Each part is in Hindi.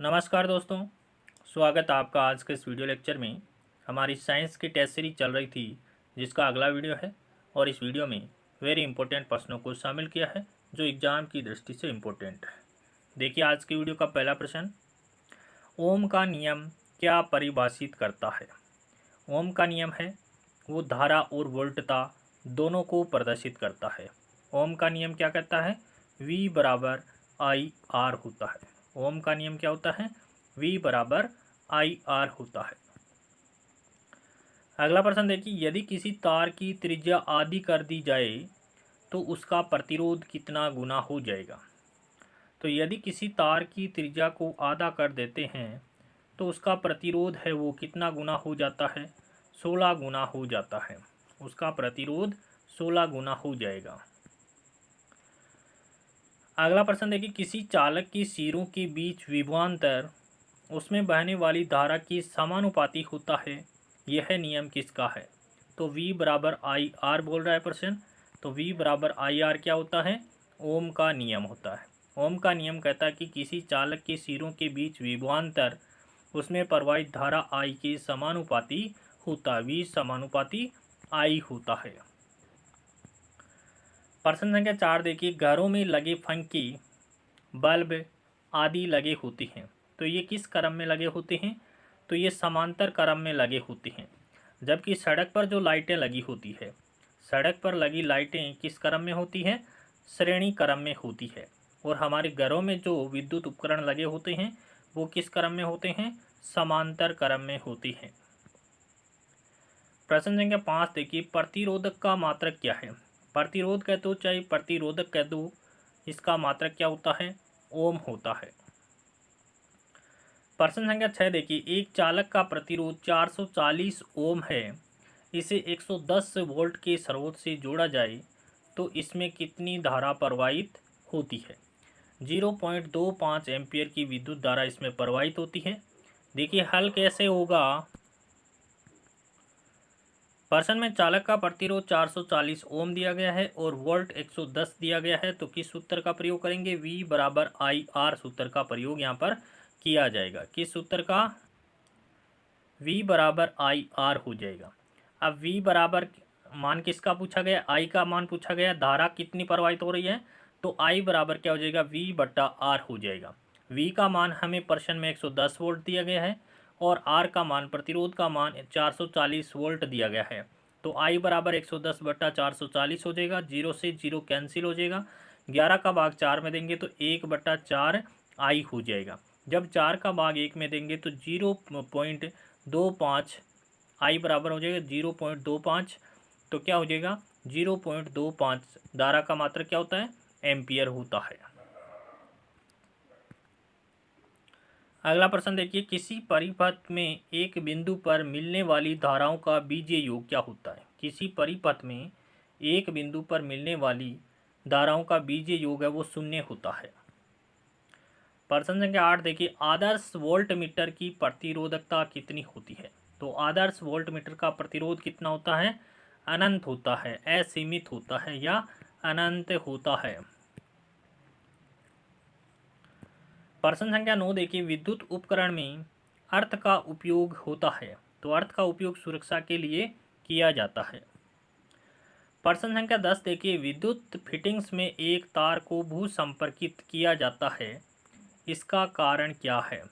नमस्कार दोस्तों, स्वागत है आपका आज के इस वीडियो लेक्चर में। हमारी साइंस की टेस्ट सीरीज चल रही थी जिसका अगला वीडियो है और इस वीडियो में वेरी इंपॉर्टेंट प्रश्नों को शामिल किया है जो एग्जाम की दृष्टि से इम्पोर्टेंट है। देखिए आज की वीडियो का पहला प्रश्न, ओम का नियम क्या परिभाषित करता है। ओम का नियम है वो धारा और वोल्टता दोनों को प्रदर्शित करता है। ओम का नियम क्या कहता है, V बराबर आई आर होता है। ओम का नियम क्या होता है, V बराबर आई आर होता है। अगला प्रश्न देखिए, यदि किसी तार की त्रिज्या आधी कर दी जाए तो उसका प्रतिरोध कितना गुना हो जाएगा। तो यदि किसी तार की त्रिज्या को आधा कर देते हैं तो उसका प्रतिरोध है वो कितना गुना हो जाता है, 16 गुना हो जाता है। उसका प्रतिरोध 16 गुना हो जाएगा। अगला प्रश्न देखिए, किसी चालक की सिरों के बीच विभवांतर उसमें बहने वाली धारा की समानुपाती होता है, यह नियम किसका है। तो V बराबर आई आर बोल रहा है प्रश्न। तो V बराबर आई आर क्या होता है, ओम का नियम होता है। ओम का नियम कहता है कि किसी चालक के सिरों के बीच विभवांतर उसमें प्रवाहित धारा I के समानुपाती होता है। V समानुपाती I होता है। प्रश्न संख्या 4 देखिए, घरों में लगे पंखे, बल्ब आदि लगे होते हैं तो ये किस क्रम में लगे होते हैं, तो ये समांतर क्रम में लगे होते हैं। जबकि सड़क पर जो लाइटें लगी होती है, सड़क पर लगी लाइटें किस क्रम में होती है, श्रेणी क्रम में होती है। और हमारे घरों में जो विद्युत उपकरण लगे होते हैं वो किस क्रम में होते हैं, समांतर क्रम में होती हैं। प्रश्न संख्या 5 देखिए, प्रतिरोधक का मात्रक क्या है। प्रतिरोध कह दो चाहे प्रतिरोधक कह दो, इसका मात्रक क्या होता है, ओम होता है। प्रश्न संख्या 6 देखिए, एक चालक का प्रतिरोध 440 ओम है, इसे 110 वोल्ट के स्रोत से जोड़ा जाए तो इसमें कितनी धारा प्रवाहित होती है। 0.25 एम्पियर की विद्युत धारा इसमें प्रवाहित होती है। देखिए हल कैसे होगा। प्रश्न में चालक का प्रतिरोध 440 ओम दिया गया है और वोल्ट 110 दिया गया है, तो किस सूत्र का प्रयोग करेंगे, V बराबर आई आर सूत्र का प्रयोग यहाँ पर किया जाएगा। किस सूत्र का, V बराबर आई आर हो जाएगा। अब V बराबर मान किसका पूछा गया, I का मान पूछा गया, धारा कितनी प्रवाहित हो रही है, तो I बराबर क्या हो जाएगा, V बट्टा आर हो जाएगा। V का मान हमें प्रश्न में 110 वोल्ट दिया गया है और R का मान, प्रतिरोध का मान 440 वोल्ट दिया गया है। तो I बराबर 110 बट्टा 440 हो जाएगा। 0 से 0 कैंसिल हो जाएगा। 11 का भाग 4 में देंगे तो 1 बट्टा 4 I हो जाएगा। जब 4 का भाग 1 में देंगे तो 0.25 I बराबर हो जाएगा 0.25। तो क्या हो जाएगा, 0.25 धारा का मात्रक क्या होता है, एम्पियर होता है। अगला प्रश्न देखिए, किसी परिपथ में एक बिंदु पर मिलने वाली धाराओं का बीजीय योग क्या होता है। किसी परिपथ में एक बिंदु पर मिलने वाली धाराओं का बीजीय योग है वो 0 होता है। प्रश्न संख्या 8 देखिए, आदर्श वोल्ट मीटर की प्रतिरोधकता कितनी होती है। तो आदर्श वोल्ट मीटर का प्रतिरोध कितना होता है, अनंत होता है, असीमित होता है या अनंत होता है। प्रश्न संख्या 9 देखिए, विद्युत उपकरण में अर्थ का उपयोग होता है तो अर्थ का उपयोग सुरक्षा के लिए किया जाता है। प्रश्न संख्या 10 देखिए, विद्युत फिटिंग्स में एक तार को भू संपर्कित किया जाता है, इसका कारण क्या है।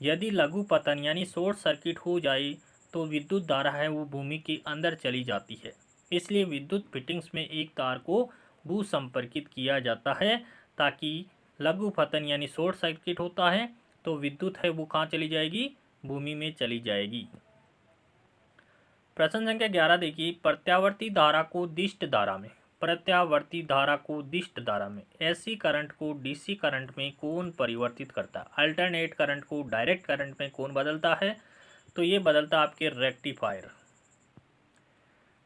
यदि लघु पतन यानी शॉर्ट सर्किट हो जाए तो विद्युत धारा है वो भूमि के अंदर चली जाती है, इसलिए विद्युत फिटिंग्स में एक तार को भू संपर्कित किया जाता है ताकि लघु पतन यानी शॉर्ट सर्किट होता है तो विद्युत है वो कहाँ चली जाएगी, भूमि में चली जाएगी। प्रश्न संख्या 11 देखिए, प्रत्यावर्ती धारा को दिष्ट धारा में, प्रत्यावर्ती धारा को दिष्ट धारा में, एसी करंट को डीसी करंट में कौन परिवर्तित करता है। अल्टरनेट करंट को डायरेक्ट करंट में कौन बदलता है, तो ये बदलता आपके रेक्टिफायर।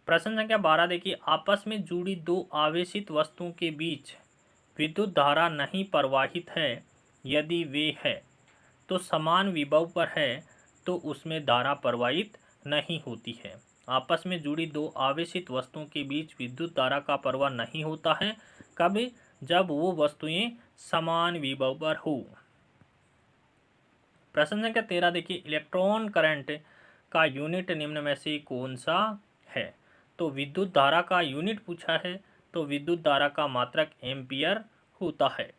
प्रश्न संख्या 12 देखिए, आपस में जुड़ी दो आवेशित वस्तुओं के बीच विद्युत धारा नहीं प्रवाहित है, यदि वे है तो समान विभव पर है तो उसमें धारा प्रवाहित नहीं होती है। आपस में जुड़ी दो आवेशित वस्तुओं के बीच विद्युत धारा का प्रवाह नहीं होता है, कब, जब वो वस्तुएं समान विभव पर हो। प्रश्न संख्या 13 देखिए, इलेक्ट्रॉन करंट का यूनिट निम्न में से कौन सा है? तो विद्युत धारा का यूनिट पूछा है, तो विद्युत धारा का मात्रक एम्पियर होता है।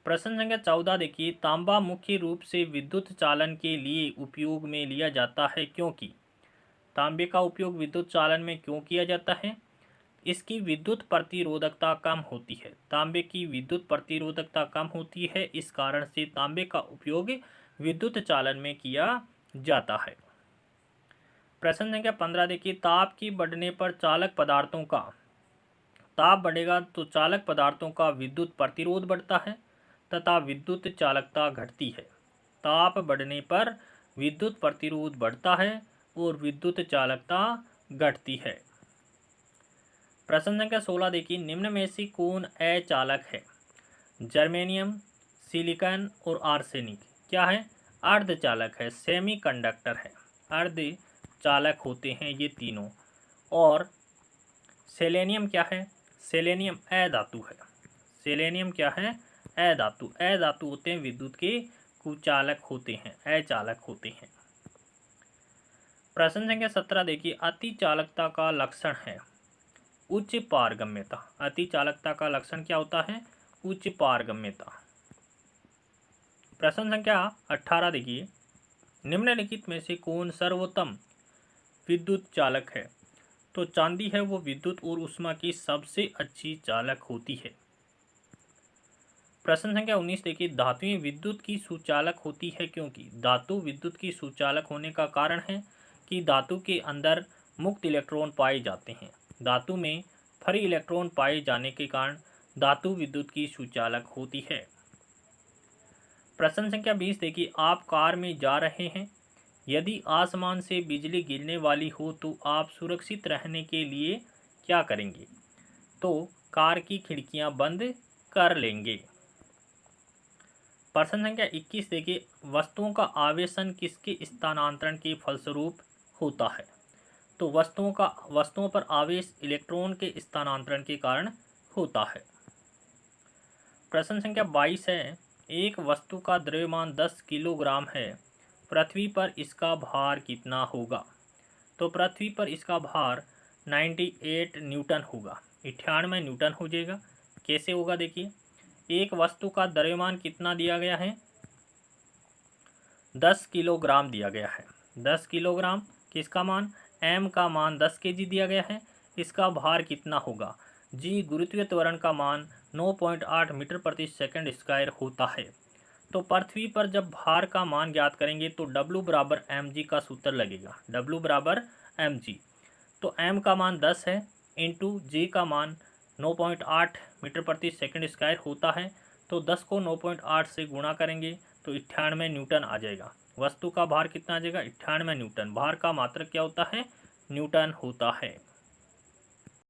प्रश्न संख्या 14 देखिए, तांबा मुख्य रूप से विद्युत चालन के लिए उपयोग में लिया जाता है क्योंकि तांबे का उपयोग विद्युत चालन में क्यों किया जाता है? इसकी विद्युत प्रतिरोधकता कम होती है। तांबे की विद्युत प्रतिरोधकता कम होती है, इस कारण से तांबे का उपयोग विद्युत चालन में किया जाता है। प्रश्न संख्या 15 देखिए, ताप की बढ़ने पर चालक पदार्थों का, ताप बढ़ेगा तो चालक पदार्थों का विद्युत प्रतिरोध बढ़ता है तथा विद्युत चालकता घटती है। ताप बढ़ने पर विद्युत प्रतिरोध बढ़ता है और विद्युत चालकता घटती है। प्रश्न संख्या 16 देखिए, निम्न में से कौन अचालक है? जर्मेनियम, सिलिकॉन और आर्सेनिक क्या है? अर्धचालक है, सेमीकंडक्टर है, अर्धचालक होते हैं ये तीनों। और सेलेनियम क्या है? सेलेनियम अधातु है। सेलेनियम क्या है? अधातु। अधातु होते हैं विद्युत के कुचालक होते हैं, अचालक होते हैं। प्रश्न संख्या 17 देखिए, अति चालकता का लक्षण है उच्च पारगम्यता। अति चालकता का लक्षण क्या होता है? उच्च पारगम्यता। प्रश्न संख्या 18 देखिए, निम्नलिखित में से कौन सर्वोत्तम विद्युत चालक है? तो चांदी है वो विद्युत और ऊष्मा की सबसे अच्छी चालक होती है। प्रश्न संख्या 19 देखिए, धातुएं विद्युत की सुचालक होती है क्योंकि धातु विद्युत की सुचालक होने का कारण है कि धातु के अंदर मुक्त इलेक्ट्रॉन पाए जाते हैं। धातु में फ्री इलेक्ट्रॉन पाए जाने के कारण धातु विद्युत की सुचालक होती है। प्रश्न संख्या 20 देखिए, आप कार में जा रहे हैं, यदि आसमान से बिजली गिरने वाली हो तो आप सुरक्षित रहने के लिए क्या करेंगे? तो कार की खिड़कियां बंद कर लेंगे। प्रश्न संख्या 21 देखिए, वस्तुओं का आवेशन किसके स्थानांतरण के फलस्वरूप होता है? तो वस्तुओं पर आवेश इलेक्ट्रॉन के स्थानांतरण के कारण होता है। प्रश्न संख्या 22 है, एक वस्तु का द्रव्यमान 10 किलोग्राम है, पृथ्वी पर इसका भार कितना होगा? तो पृथ्वी पर इसका भार 98 न्यूटन होगा, 98 न्यूटन हो जाएगा। कैसे होगा देखिए, एक वस्तु का द्रव्यमान कितना दिया गया है? 10 किलोग्राम दिया गया है। 10 किलोग्राम किसका मान? m का मान 10 kg दिया गया है। इसका भार कितना होगा? g गुरुत्वीय त्वरण का मान 9.8 मीटर प्रति सेकंड स्क्वायर होता है। तो पृथ्वी पर जब भार का मान ज्ञात करेंगे तो W बराबर mg का सूत्र लगेगा, W बराबर mg। तो m का मान 10 है इंटू g का मान 9.8 मीटर प्रति सेकंड स्क्वायर होता है। तो 10 को 9.8 से गुणा करेंगे तो 98 न्यूटन आ जाएगा। वस्तु का भार कितना आ जाएगा? 98 न्यूटन। भार का मात्रक क्या होता है? न्यूटन होता है।